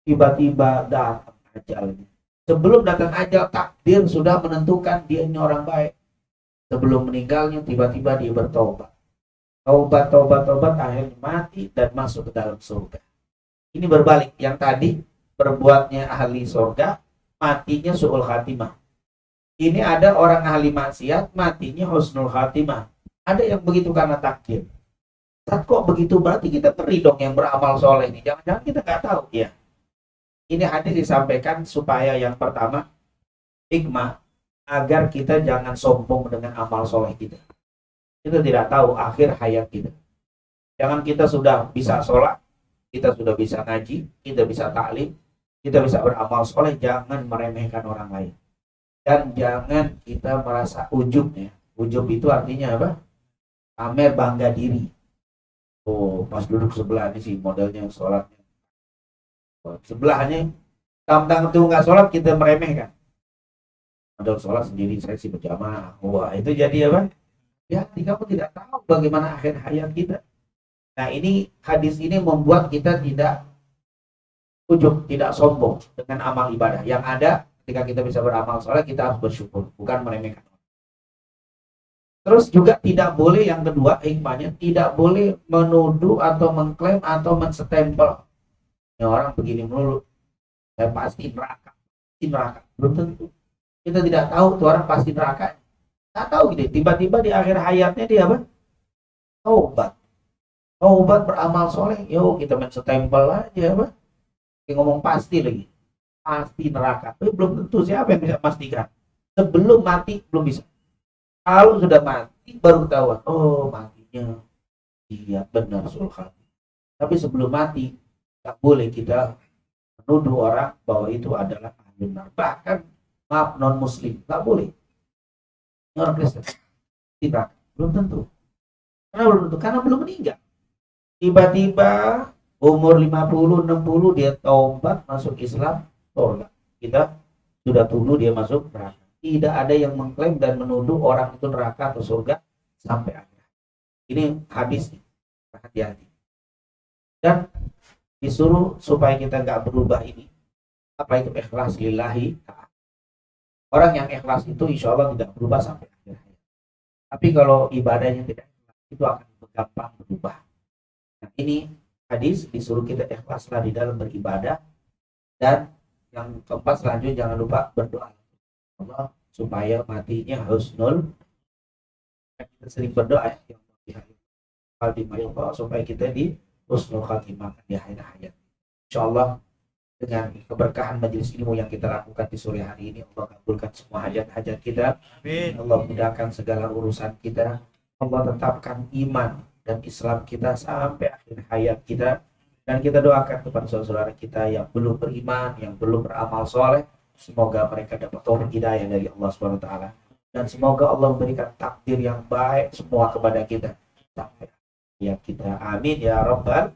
Tiba-tiba datang ajalnya. Sebelum datang ajal, takdir sudah menentukan dia ini orang baik. Sebelum meninggalnya tiba-tiba dia bertobat. Tobat, akhirnya mati dan masuk ke dalam surga. Ini berbalik. Yang tadi berbuatnya ahli surga, matinya su'ul khatimah. Ini ada orang ahli maksiat, matinya husnul khatimah. Ada yang begitu karena takdir. Kok begitu berarti kita beri dong yang beramal soleh ini. Jangan-jangan kita nggak tahu ya. Ini hadis disampaikan supaya yang pertama hikmah agar kita jangan sombong dengan amal soleh kita. Kita tidak tahu akhir hayat kita. Jangan kita sudah bisa sholat, kita sudah bisa ngaji, kita bisa taklim, kita bisa beramal soleh, jangan meremehkan orang lain. Dan jangan kita merasa ujub ya. Ujub itu artinya apa? Pamer bangga diri. Pas duduk sebelah ini sih modelnya sholatnya. Sebelahnya, tamu-tamu itu nggak sholat kita meremehkan. Model sholat sendiri saya sih berjamaah. Wah itu jadi apa? Ya, kamu tidak tahu bagaimana akhir hayat kita. Nah ini hadis ini membuat kita tidak ujub, tidak sombong dengan amal ibadah. Yang ada ketika kita bisa beramal soleh kita harus bersyukur, bukan meremehkan. Terus juga tidak boleh, yang kedua hikmahnya, tidak boleh menuduh atau mengklaim atau menstempel. Ya orang begini mulu, saya pasti neraka. Pasti neraka. Belum tentu. Kita tidak tahu tuh orang pasti neraka. Nggak tahu gitu. Tiba-tiba di akhir hayatnya dia apa? Taubat. Taubat beramal soleh. Yo kita menstempel aja apa? Kayak ngomong pasti lagi. Pasti neraka. Tapi belum tentu, siapa yang bisa pastikan. Sebelum mati belum bisa. Kalau sudah mati baru ketahuan. Oh matinya. Iya benar sulhan. Tapi sebelum mati tak boleh kita menuduh orang bahwa itu adalah ahli neraka. Bahkan maaf non muslim tak boleh. Ini orang Kristen tidak, belum tentu. Karena belum tentu, karena belum meninggal. Tiba-tiba umur 50, 60 dia taubat masuk Islam, surga. Kita sudah tuduh dia masuk neraka. Tidak ada yang mengklaim dan menuduh orang itu neraka atau surga sampai akhir. Ini hadis, hati-hati. Dan disuruh supaya kita nggak berubah ini, apa itu ikhlas lillahi. Orang yang ikhlas itu insya Allah tidak berubah sampai akhir hayat. Tapi kalau ibadahnya tidak ikhlas, itu akan gampang berubah. Nah ini hadis disuruh kita ikhlaslah di dalam beribadah. Dan yang keempat selanjutnya jangan lupa berdoa Allah supaya matinya husnul. Kita sering berdoa ya, supaya kita di husnul khatimah di akhir hayat. Insya Allah dengan keberkahan majelis ilmu yang kita lakukan di sore hari ini, Allah kabulkan semua hajat-hajat kita. Amin. Allah mudahkan segala urusan kita. Allah tetapkan iman dan Islam kita sampai akhir hayat kita. Dan kita doakan kepada saudara-saudara kita yang belum beriman, yang belum beramal soleh, semoga mereka dapat taufik hidayah dari Allah SWT. Dan semoga Allah memberikan takdir yang baik semua kepada kita sampai hayat kita. Amin ya Rabbal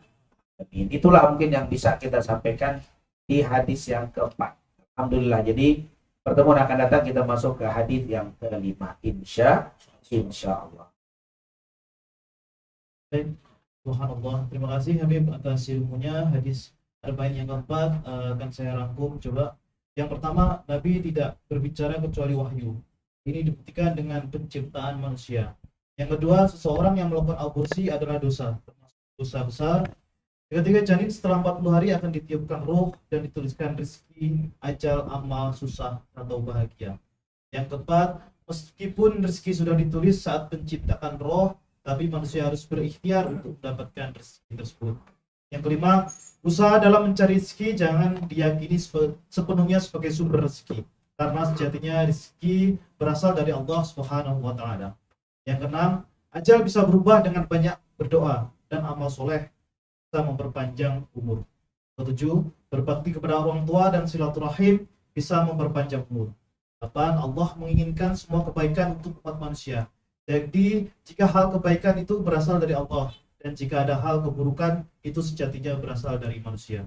Alamin. Itulah mungkin yang bisa kita sampaikan di hadis yang keempat. Alhamdulillah. Jadi pertemuan akan datang kita masuk ke hadis yang kelima. Insya Allah. Subhanallah. Terima kasih Habib atas ilmunya. Hadis arba'in yang keempat akan saya rangkum coba. Yang pertama, Nabi tidak berbicara kecuali wahyu. Ini dibuktikan dengan penciptaan manusia. Yang kedua, seseorang yang melakukan aborsi adalah dosa, termasuk dosa besar. Yang ketiga, janin setelah 40 hari akan ditiupkan roh dan dituliskan rezeki, ajal, amal, susah, atau bahagia. Yang keempat, meskipun rezeki sudah ditulis saat penciptakan roh, tapi manusia harus berikhtiar untuk mendapatkan rezeki tersebut. Yang kelima, usaha dalam mencari rezeki jangan diyakini sepenuhnya sebagai sumber rezeki, karena sejatinya rezeki berasal dari Allah Subhanahu wa Ta'ala. Yang keenam, ajal bisa berubah dengan banyak berdoa dan amal soleh bisa memperpanjang umur. Ketujuh, berbakti kepada orang tua dan silaturahim bisa memperpanjang umur. 8, Allah menginginkan semua kebaikan untuk umat manusia. Jadi, jika hal kebaikan itu berasal dari Allah, dan jika ada hal keburukan, itu sejatinya berasal dari manusia.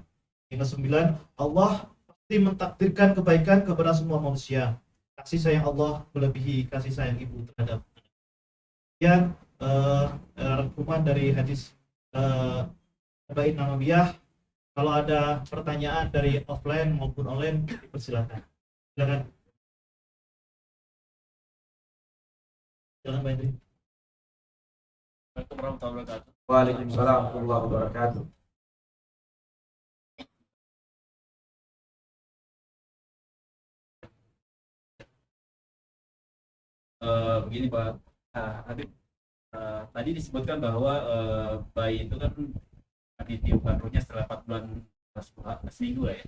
Yang ke-9, Allah pasti mentakdirkan kebaikan kepada semua manusia. Kasih sayang Allah melebihi kasih sayang ibu terhadap anak. Kemudian, rangkuman dari hadis Arba'in Nawawiyah. Kalau ada pertanyaan dari offline maupun online, dipersilakan. Silakan. Silakan Pak Indri. Assalamualaikum warahmatullahi wabarakatuh. Waalaikumsalam warahmatullahi wabarakatuh. Begini Pak Habib, tadi disebutkan bahwa bayi itu kan ditiupkan rohnya setelah 4 bulan seminggu ya.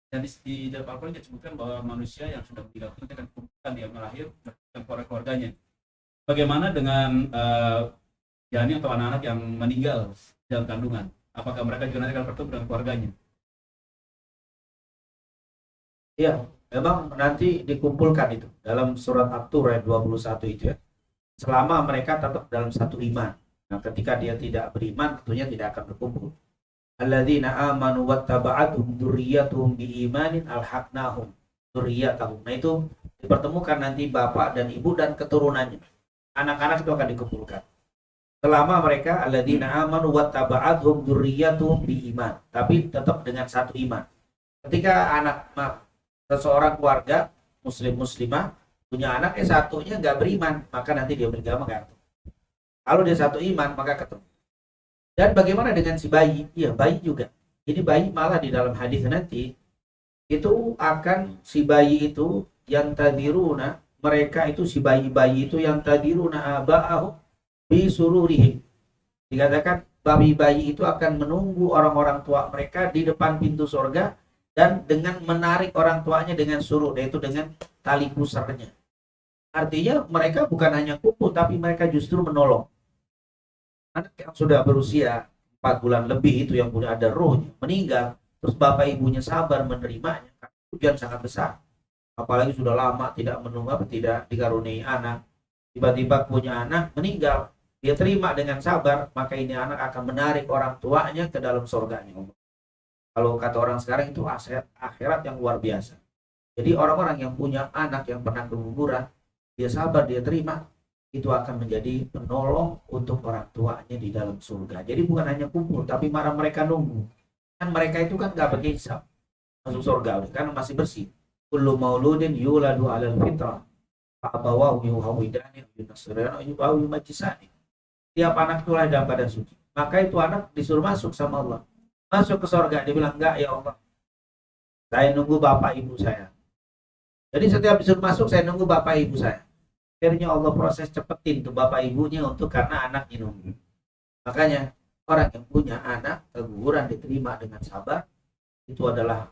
Dan di dalam Al-Quran disebutkan bahwa manusia yang sudah meninggal itu akan kumpulkan dia melahir dan keluarganya. Bagaimana dengan janin atau anak-anak yang meninggal dalam kandungan? Apakah mereka juga nanti akan bertemu dengan keluarganya? Ya, memang nanti dikumpulkan itu dalam surat At-Tur ayat 21 itu ya. Selama mereka tetap dalam satu iman. Nah, ketika dia tidak beriman, tentunya tidak akan berkumpul. Alladzina amanu wattaba'atuhum dzurriyyatuhum biimanin alhaqnahum dzurriyyatahum. Nah, itu dipertemukan nanti bapak dan ibu dan keturunannya. Anak-anak itu akan dikumpulkan. Selama mereka alladzina amanu wattaba'atuhum dzurriyyatuhum biiman, tapi tetap dengan satu iman. Ketika seseorang keluarga muslim muslimah Punya anak satunya nggak beriman, maka nanti dia beragama nggak ketemu. Kalau dia satu iman, maka ketemu. Dan bagaimana dengan si bayi? Iya, bayi juga. Ini bayi malah di dalam hadis nanti itu akan si bayi itu yang tadiruna, mereka itu si bayi-bayi itu yang tadiruna aba'ahum bi sururihim. Dikatakan bayi-bayi itu akan menunggu orang-orang tua mereka di depan pintu surga dan dengan menarik orang tuanya dengan surur, yaitu dengan tali pusarnya. Artinya mereka bukan hanya kumpul, tapi mereka justru menolong. Anak yang sudah berusia 4 bulan lebih itu yang sudah ada rohnya meninggal, terus bapak ibunya sabar menerimanya, ujian sangat besar. Apalagi sudah lama tidak menunggu, tidak dikaruniai anak, tiba-tiba punya anak meninggal, dia terima dengan sabar, maka ini anak akan menarik orang tuanya ke dalam surganya. Kalau kata orang sekarang itu akhirat yang luar biasa. Jadi orang-orang yang punya anak yang pernah keguguran, dia sabar, dia terima, itu akan menjadi penolong untuk orang tuanya di dalam surga. Jadi bukan hanya kumpul, tapi marah mereka nunggu. Kan mereka itu kan gak berhisab masuk surga, karena masih bersih. Kullu mauludin yuladu alal fitrah, fa'abawahu yuhawidani, yunasirana, yubawu majisani. Tiap anak itu lahir dalam badan suci. Maka itu anak disuruh masuk sama Allah. Masuk ke surga, dia bilang, enggak ya Allah, saya nunggu bapak ibu saya. Jadi setiap disuruh masuk, saya nunggu bapak ibu saya. Akhirnya Allah proses cepetin tuh bapak ibunya untuk karena anaknya nunggu. Makanya orang yang punya anak keguguran diterima dengan sabar, itu adalah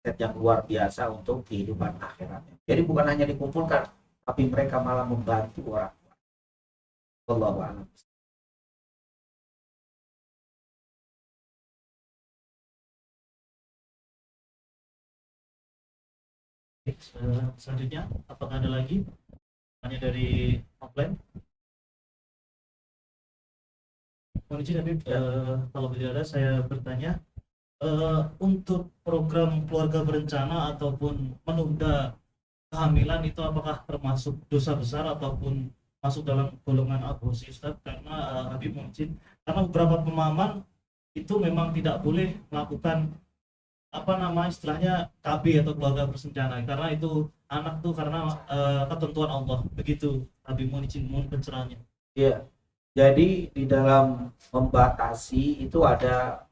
set yang luar biasa untuk kehidupan akhiratnya. Jadi bukan hanya dikumpulkan, tapi mereka malah membantu orang tua. Wallahu a'lam. Selanjutnya, apakah ada lagi tanya dari offline? Mohon izin Habib, kalau tidak ada saya bertanya, untuk program keluarga berencana ataupun menunda kehamilan itu apakah termasuk dosa besar ataupun masuk dalam golongan aborsi Ustaz? Karena Habib mohon izin, karena beberapa pemahaman itu memang tidak boleh melakukan istilahnya KB atau keluarga berencana karena itu anak tuh karena ketentuan Allah. Begitu Habib, mohon izin, mohon pencerahannya. Iya. Jadi di dalam membatasi itu ada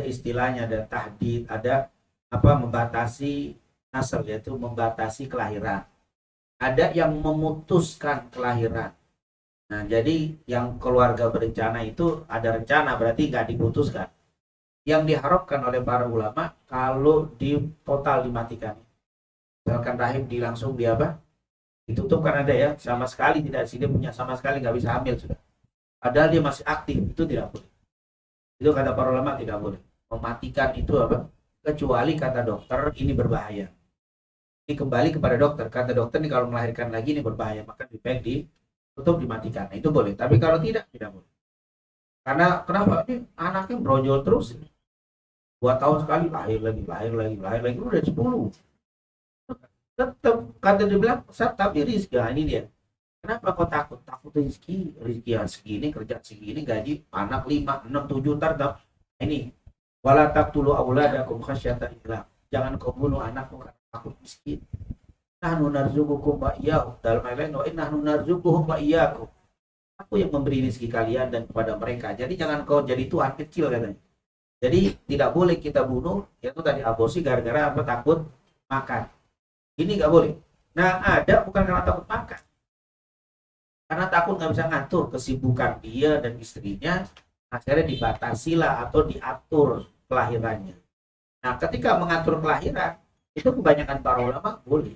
istilahnya, ada tahdid, ada membatasi nasab, yaitu membatasi kelahiran. Ada yang memutuskan kelahiran. Nah, jadi yang keluarga berencana itu ada rencana, berarti nggak diputuskan. Yang diharapkan oleh para ulama kalau di total dimatikan. Misalkan rahim langsung ditutup, kan ada ya, sama sekali tidak, sih dia punya sama sekali nggak bisa hamil sudah. Padahal dia masih aktif, itu tidak boleh. Itu kata para ulama tidak boleh. Mematikan itu kecuali kata dokter ini berbahaya. Ini kembali kepada dokter. Kata dokter ini kalau melahirkan lagi ini berbahaya, maka lebih baik ditutup, dimatikan. Nah, itu boleh. Tapi kalau tidak boleh. Karena kenapa? Ini anaknya brojol terus. 2 tahun sekali lahir lagi, udah 10. Tetap kata dia bilang, tapi rizki. Nah, ini dia. Kenapa kau takut? Takut rizki yang segini, kerja segini, gaji anak 5, 6, 7, ntar. Ini wala taqtulu auladakum khasyata imlaq. Jangan kau bunuh anakmu karena takut miskin. Nahnu narzuqukum wa iyyahum. Dalam ayat lain, wa innahnu narzuquhum wa iyyakum. Aku yang memberi rezeki kalian dan kepada mereka. Jadi jangan kau jadi Tuhan kecil, katanya. Jadi tidak boleh kita bunuh, yaitu tadi aborsi gara-gara takut makan. Ini nggak boleh. Nah, ada bukan karena takut makan, karena takut nggak bisa ngatur kesibukan dia dan istrinya, akhirnya dibatasilah atau diatur kelahirannya. Nah, ketika mengatur kelahiran, itu kebanyakan para ulama boleh.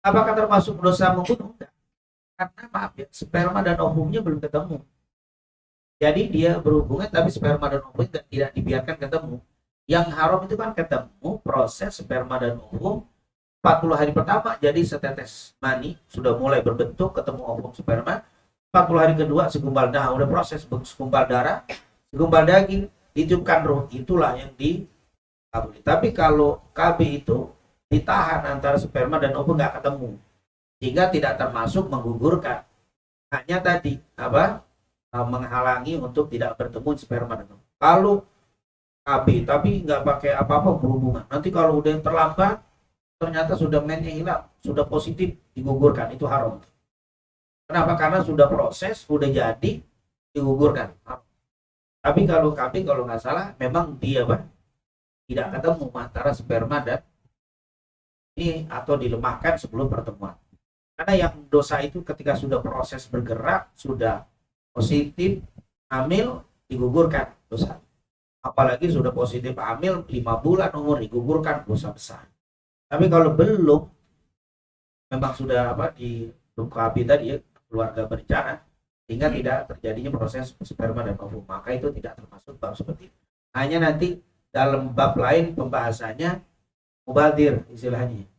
Apakah termasuk dosa membunuh? Enggak. Karena maaf ya, sperma dan ovumnya belum ketemu. Jadi dia berhubungan tapi sperma dan ovum tidak dibiarkan ketemu. Yang haram itu kan ketemu proses sperma dan ovum 40 hari pertama jadi setetes mani, sudah mulai berbentuk, ketemu ovum sperma. 40 hari kedua segumpal darah, udah proses segumpal darah, segumpal daging, ditiupkan roh, itulah yang dikabuli. Tapi kalau KB itu ditahan antara sperma dan ovum, nggak ketemu, sehingga tidak termasuk menggugurkan. Hanya tadi menghalangi untuk tidak bertemu sperma dan ovum. Kalau KB tapi nggak pakai apa-apa berhubungan, nanti kalau udah terlambat ternyata sudah mennya hilang, sudah positif, digugurkan, itu haram. Kenapa? Karena sudah proses, sudah jadi, digugurkan. Tapi kalau nggak salah, memang dia tidak ketemu antara sperma dan ini atau dilemahkan sebelum pertemuan. Karena yang dosa itu ketika sudah proses bergerak, sudah positif, hamil, digugurkan dosa. Apalagi sudah positif hamil 5 bulan umur, digugurkan, dosa besar. Tapi kalau belum, memang sudah di lengkapi tadi ya, keluarga berencana, sehingga tidak terjadinya proses sperma dan ovum, maka itu tidak termasuk bab seperti itu. Hanya nanti dalam bab lain pembahasannya mubadir istilahnya.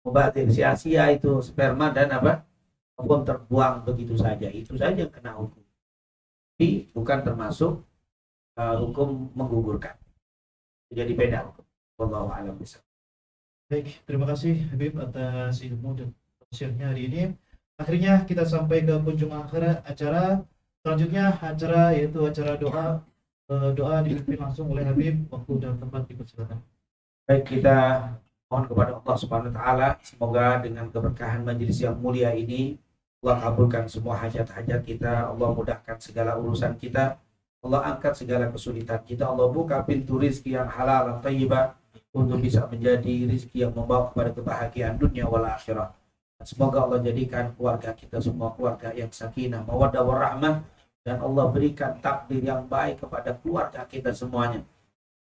Mubadir, sia-sia itu sperma dan ovum terbuang begitu saja. Itu saja kena hukum. Tapi bukan termasuk hukum menggugurkan. Jadi beda hukum. Wallahu a'lam bishawab. Baik, terima kasih Habib atas ilmu dan tafsirnya hari ini. Akhirnya kita sampai ke penghujung akhir acara. Selanjutnya acara yaitu acara doa. Doa dipimpin langsung oleh Habib. Waktu dan tempat dipersilakan. Baik, kita mohon kepada Allah Subhanahu wa taala, semoga dengan keberkahan majelis yang mulia ini Allah kabulkan semua hajat-hajat kita, Allah mudahkan segala urusan kita, Allah angkat segala kesulitan kita, Allah buka pintu rizki yang halal dan thayyibah untuk bisa menjadi rizki yang membawa kepada kebahagiaan dunia wal akhirah. Semoga Allah jadikan keluarga kita semua keluarga yang sakinah, mawaddah warahmah, dan Allah berikan takdir yang baik kepada keluarga kita semuanya.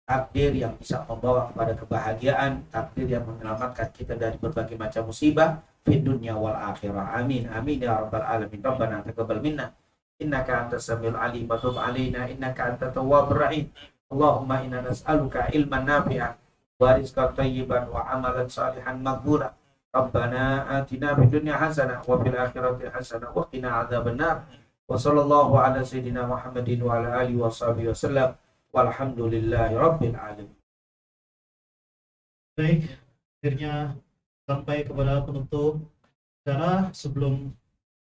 Takdir yang bisa membawa kepada kebahagiaan, takdir yang menyelamatkan kita dari berbagai macam musibah di dunia wal akhirah. Amin amin ya rabbal alamin. Rabbana taqabbal minna innaka antas samiul alim wa tub alaina innaka antat tawwabur rahim. Allahumma inna nas'aluka ilman nafi'an wa rizqan thayyiban wa amalan salihan maghfura. Rabbana atina fid dunya hasanah wa fil akhirati hasanah wa qina adzabannar. Wa sallallahu ala sayyidina Muhammadin wa ala alihi washabihi wasallam. Walhamdulillahi rabbil alamin. Baik, akhirnya sampai kepada penutup acara. Sebelum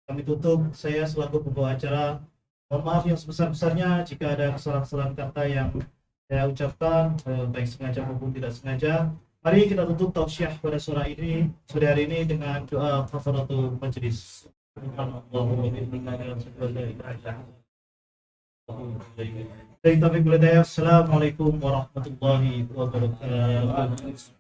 kami tutup, saya selaku pembawa acara mohon maaf yang sebesar-besarnya jika ada kesalahan-kesalahan kata yang saya ucapkan, baik sengaja maupun tidak sengaja. Mari kita tutup tausiah pada sore hari ini dengan doa kafaratul majlis. Assalamualaikum warahmatullahi wabarakatuh.